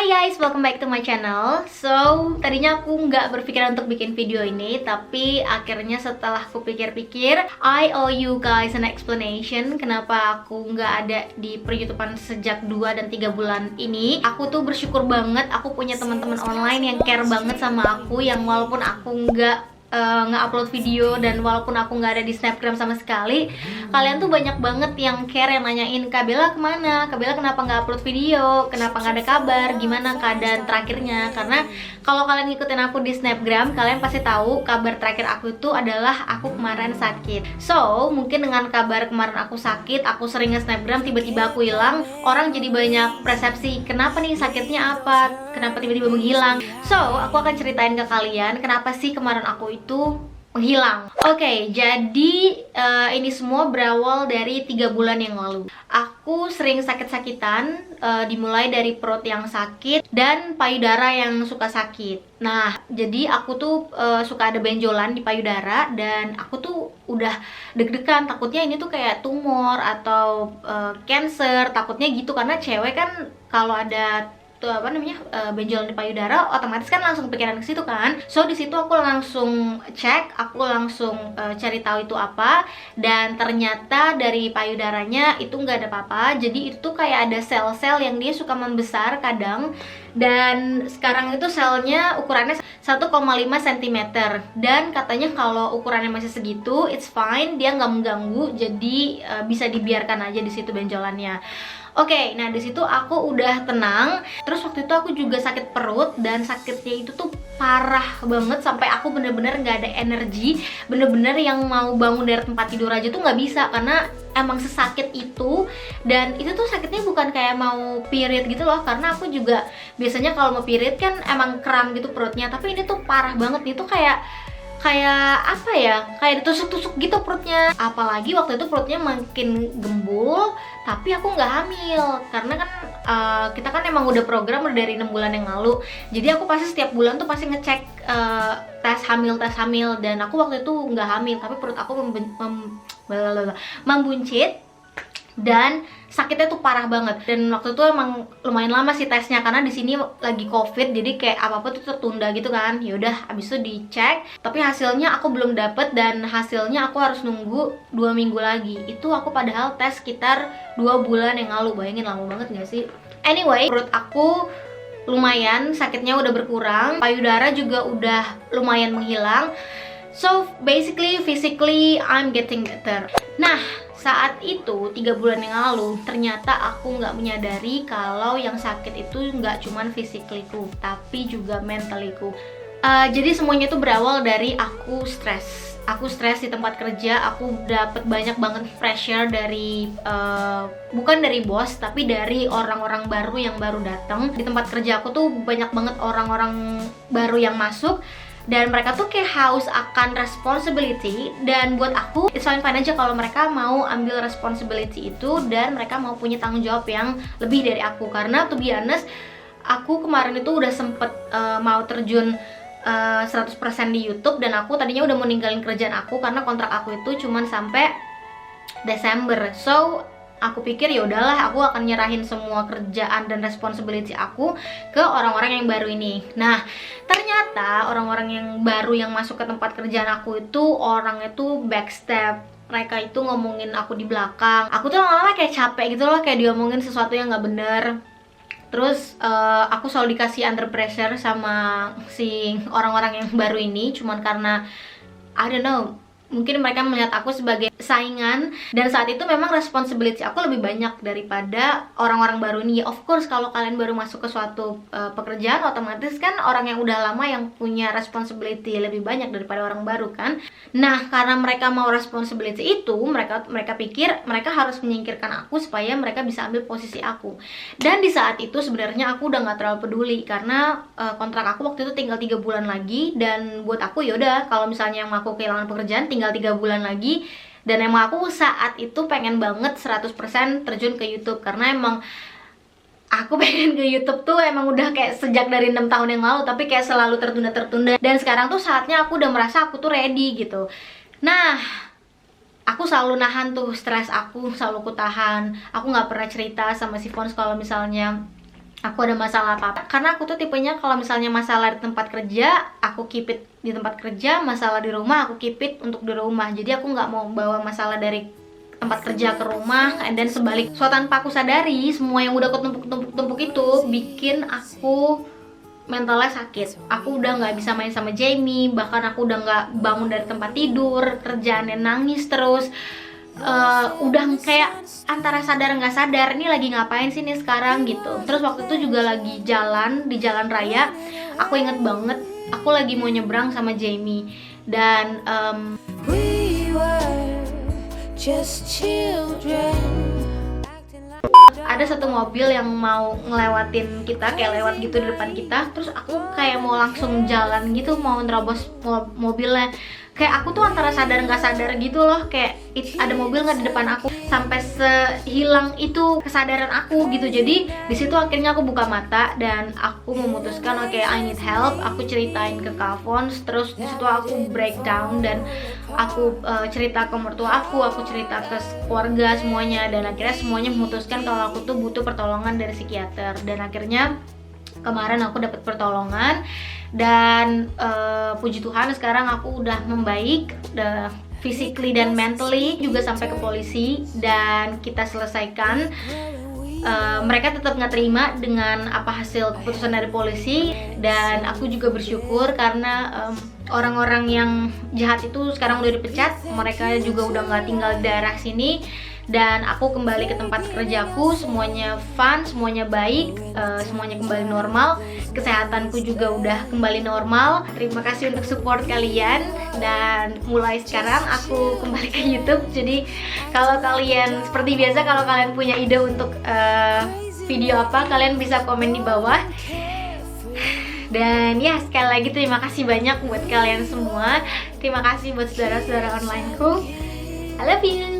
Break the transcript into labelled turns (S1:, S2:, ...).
S1: Hai guys, welcome back to my channel. So, tadinya aku nggak berpikiran untuk bikin video ini, tapi akhirnya setelah aku pikir-pikir, I owe you guys an explanation kenapa aku nggak ada di per-YouTubean sejak 2 dan 3 bulan ini. Aku tuh bersyukur banget aku punya teman-teman online yang care banget sama aku, yang walaupun aku nge-upload video dan walaupun aku nggak ada di Snapgram sama sekali, kalian tuh banyak banget yang care, yang nanyain, Kak Bella kemana? Kak Bella kenapa nggak upload video? Kenapa nggak ada kabar? Gimana keadaan terakhirnya? Karena kalau kalian ngikutin aku di Snapgram, kalian pasti tahu kabar terakhir aku itu adalah aku kemarin sakit. So, mungkin dengan kabar kemarin aku sakit, aku sering nge-Snapgram, tiba-tiba aku hilang, orang jadi banyak persepsi, kenapa nih, sakitnya apa? Kenapa tiba-tiba menghilang? So, aku akan ceritain ke kalian kenapa sih kemarin aku itu menghilang. Oke, jadi ini semua berawal dari 3 bulan yang lalu. Aku sering sakit-sakitan, dimulai dari perut yang sakit dan payudara yang suka sakit. Nah, jadi aku tuh suka ada benjolan di payudara dan aku tuh udah deg-degan, takutnya ini tuh kayak tumor atau cancer, takutnya gitu karena cewek kan kalau ada benjolan di payudara otomatis kan langsung pikiran ke situ kan. So di situ aku langsung cek, aku langsung cari tahu itu apa, dan ternyata dari payudaranya itu nggak ada apa-apa. Jadi itu tuh kayak ada sel-sel yang dia suka membesar kadang, dan sekarang itu selnya ukurannya 1,5 cm, dan katanya kalau ukurannya masih segitu it's fine, dia nggak mengganggu, jadi bisa dibiarkan aja di situ benjolannya. Oke, nah di situ aku udah tenang. Terus waktu itu aku juga sakit perut, dan sakitnya itu tuh parah banget sampai aku bener-bener nggak ada energi, bener-bener yang mau bangun dari tempat tidur aja tuh nggak bisa karena emang sesakit itu. Dan itu tuh sakitnya bukan kayak mau period gitu loh, karena aku juga biasanya kalau mau period kan emang kram gitu perutnya, tapi ini tuh parah banget. Itu kayak apa ya, kayak ditusuk-tusuk gitu perutnya. Apalagi waktu itu perutnya makin gembul, tapi aku nggak hamil karena kan kita kan emang udah program udah dari 6 bulan yang lalu. Jadi aku pasti setiap bulan tuh pasti ngecek tes hamil, dan aku waktu itu nggak hamil, tapi perut aku membuncit dan sakitnya tuh parah banget. Dan waktu itu emang lumayan lama sih tesnya karena di sini lagi covid, jadi kayak apa-apa tuh tertunda gitu kan. Yaudah, abis itu dicek, tapi hasilnya aku belum dapet, dan hasilnya aku harus nunggu 2 minggu lagi. Itu aku padahal tes sekitar 2 bulan yang lalu. Bayangin lama banget gak sih? Anyway, perut aku lumayan sakitnya udah berkurang, payudara juga udah lumayan menghilang. So basically, physically I'm getting better. Nah, saat itu 3 bulan yang lalu ternyata aku nggak menyadari kalau yang sakit itu nggak cuman physically-ku, tapi juga mentally-ku. Jadi semuanya itu berawal dari aku stres. Aku stres di tempat kerja, aku dapet banyak banget pressure dari bukan dari bos, tapi dari orang-orang baru yang baru datang. Di tempat kerja aku tuh banyak banget orang-orang baru yang masuk, dan mereka tuh kayak haus akan responsibility. Dan buat aku it's fine aja kalau mereka mau ambil responsibility itu, dan mereka mau punya tanggung jawab yang lebih dari aku. Karena to be honest, aku kemarin itu udah sempet mau terjun 100% di YouTube, dan aku tadinya udah mau ninggalin kerjaan aku karena kontrak aku itu cuman sampai Desember. So aku pikir ya udahlah, aku akan nyerahin semua kerjaan dan responsibility aku ke orang-orang yang baru ini. Nah, ternyata orang-orang yang baru yang masuk ke tempat kerjaan aku itu orangnya tuh backstab. Mereka itu ngomongin aku di belakang. Aku tuh lama-lama kayak capek gitu loh, kayak diomongin sesuatu yang nggak bener. Terus aku selalu dikasih under pressure sama si orang-orang yang baru ini, cuman karena I don't know, mungkin mereka melihat aku sebagai saingan, dan saat itu memang responsibility aku lebih banyak daripada orang-orang baru ini. Of course, kalau kalian baru masuk ke suatu pekerjaan, otomatis kan orang yang udah lama yang punya responsibility lebih banyak daripada orang baru kan. Nah, karena mereka mau responsibility itu, mereka pikir mereka harus menyingkirkan aku supaya mereka bisa ambil posisi aku. Dan di saat itu sebenarnya aku udah nggak terlalu peduli karena kontrak aku waktu itu tinggal 3 bulan lagi, dan buat aku yaudah, kalau misalnya yang aku kehilangan pekerjaan tinggal 3 bulan lagi. Dan emang aku saat itu pengen banget 100% terjun ke YouTube, karena emang aku pengen ke YouTube tuh emang udah kayak sejak dari 6 tahun yang lalu, tapi kayak selalu tertunda. Dan sekarang tuh saatnya aku udah merasa aku tuh ready gitu. Nah, aku selalu nahan tuh stres aku, selalu aku tahan. Aku nggak pernah cerita sama si Fons kalau misalnya aku ada masalah apa-apa. Karena aku tuh tipenya kalau misalnya masalah di tempat kerja, aku keep it di tempat kerja, masalah di rumah aku keep it untuk di rumah. Jadi aku nggak mau bawa masalah dari tempat kerja ke rumah, dan sebalik. So tanpa aku sadari, semua yang udah ketumpuk-tumpuk itu bikin aku mentalnya sakit. Aku udah nggak bisa main sama Jamie, bahkan aku udah nggak bangun dari tempat tidur, kerjaannya nangis terus. Udah kayak antara sadar nggak sadar, ini lagi ngapain sih nih sekarang gitu. Terus waktu itu juga lagi jalan di jalan raya, aku inget banget aku lagi mau nyebrang sama Jamie, dan
S2: We were just children.
S1: ada satu mobil yang mau ngelewatin kita, kayak lewat gitu di depan kita. Terus aku kayak mau langsung jalan gitu, mau nerobos mobilnya. Kayak aku tuh antara sadar nggak sadar gitu loh, kayak ada mobil nggak di depan aku, sampai sehilang itu kesadaran aku gitu. Jadi di situ akhirnya aku buka mata dan aku memutuskan oke, I need help. Aku ceritain ke Kavons, terus di situ aku breakdown dan aku cerita ke mertua aku cerita ke keluarga semuanya, dan akhirnya semuanya memutuskan kalau aku tuh butuh pertolongan dari psikiater. Dan akhirnya kemarin aku dapat pertolongan, dan puji Tuhan sekarang aku udah membaik, physically dan mentally, juga sampai ke polisi dan kita selesaikan. Mereka tetap nggak terima dengan apa hasil keputusan dari polisi, dan aku juga bersyukur karena orang-orang yang jahat itu sekarang udah dipecat. Mereka juga udah nggak tinggal di daerah sini, dan aku kembali ke tempat kerjaku. Semuanya fun, semuanya baik, semuanya kembali normal. Kesehatanku juga udah kembali normal. Terima kasih untuk support kalian, dan mulai sekarang aku kembali ke YouTube. Jadi kalau kalian, seperti biasa, kalau kalian punya ide untuk video apa, kalian bisa komen di bawah. Dan ya, sekali lagi terima kasih banyak buat kalian semua. Terima kasih buat saudara-saudara onlineku. I love you.